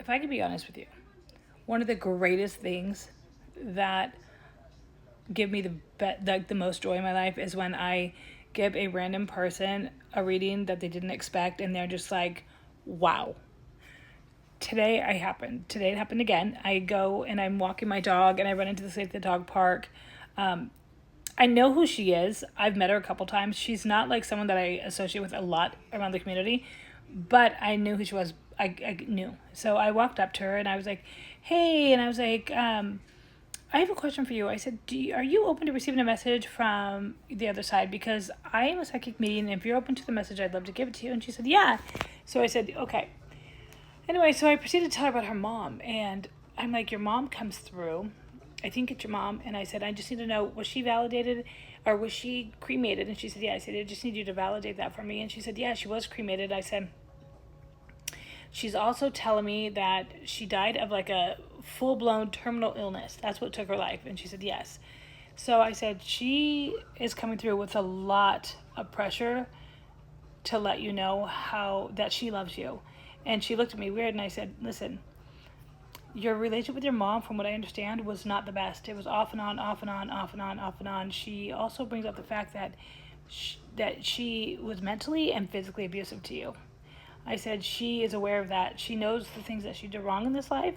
If I could be honest with you, one of the greatest things that give me the most joy in my life is when I give a random person a reading that they didn't expect, and they're just like, wow. Today it happened again. I go and I'm walking my dog and I run into the Save the Dog Park. I know who she is. I've met her a couple times. She's not like someone that I associate with a lot around the community, but I knew who she was. I knew. So I walked up to her and I was like, hey, and I was like, I have a question for you. I said, are you open to receiving a message from the other side? Because I am a psychic medium, and if you're open to the message, I'd love to give it to you. And she said, yeah. So I said, okay. Anyway, so I proceeded to tell her about her mom, and I'm like, your mom comes through. I think it's your mom. And I said, I just need to know, was she validated or was she cremated? And she said, yeah. I said, I just need you to validate that for me. And she said, yeah, she was cremated. I said, she's also telling me that she died of like a full-blown terminal illness. That's what took her life. And she said, yes. So I said, she is coming through with a lot of pressure to let you know how that she loves you. And she looked at me weird, and I said, listen, your relationship with your mom, from what I understand, was not the best. It was off and on, off and on, off and on, off and on. She also brings up the fact that she was mentally and physically abusive to you. I said, she is aware of that. She knows the things that she did wrong in this life,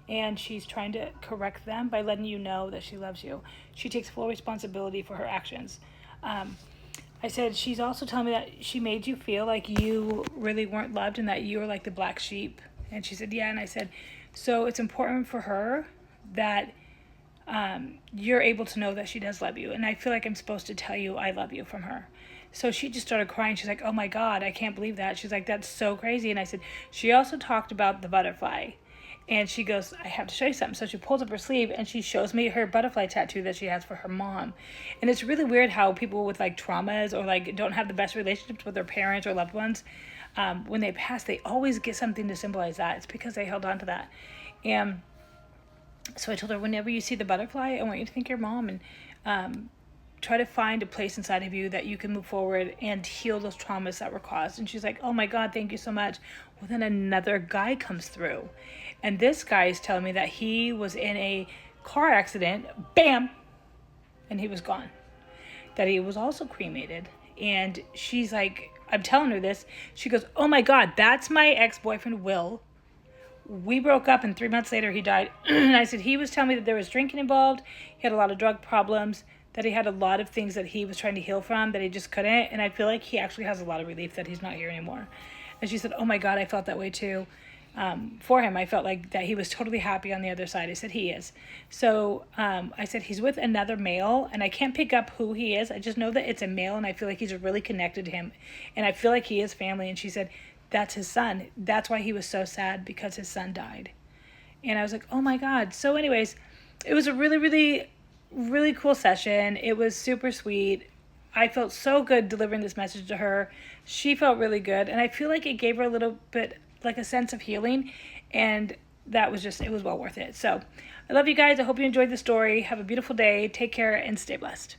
and she's trying to correct them by letting you know that she loves you. She takes full responsibility for her actions. I said, she's also telling me that she made you feel like you really weren't loved and that you were like the black sheep. And she said, yeah. And I said, so it's important for her that you're able to know that she does love you. And I feel like I'm supposed to tell you I love you from her. So she just started crying. She's like, oh my God, I can't believe that. She's like, that's so crazy. And I said, she also talked about the butterfly. And she goes, I have to show you something. So she pulls up her sleeve and she shows me her butterfly tattoo that she has for her mom. And it's really weird how people with like traumas or like don't have the best relationships with their parents or loved ones, when they pass, they always get something to symbolize that. It's because they held on to that. And so I told her, whenever you see the butterfly, I want you to think your mom and try to find a place inside of you that you can move forward and heal those traumas that were caused. And she's like, oh my God, thank you so much. Well, then another guy comes through. And this guy is telling me that he was in a car accident, bam, and he was gone. That he was also cremated. And she's like, I'm telling her this. She goes, oh my God, that's my ex-boyfriend, Will. We broke up and 3 months later he died. And I said, he was telling me that there was drinking involved. He had a lot of drug problems, that he had a lot of things that he was trying to heal from that he just couldn't. And I feel like he actually has a lot of relief that he's not here anymore. And she said, oh my God, I felt that way too. For him, I felt like that he was totally happy on the other side. I said, he is. So I said, he's with another male, and I can't pick up who he is. I just know that it's a male, and I feel like he's really connected to him. And I feel like he is family. And she said, that's his son. That's why he was so sad, because his son died. And I was like, oh my God. So anyways, it was a really, really, really cool session. It was super sweet. I felt so good delivering this message to her. She felt really good. And I feel like it gave her a little bit like a sense of healing. And that was just, it was well worth it. So I love you guys. I hope you enjoyed the story. Have a beautiful day. Take care and stay blessed.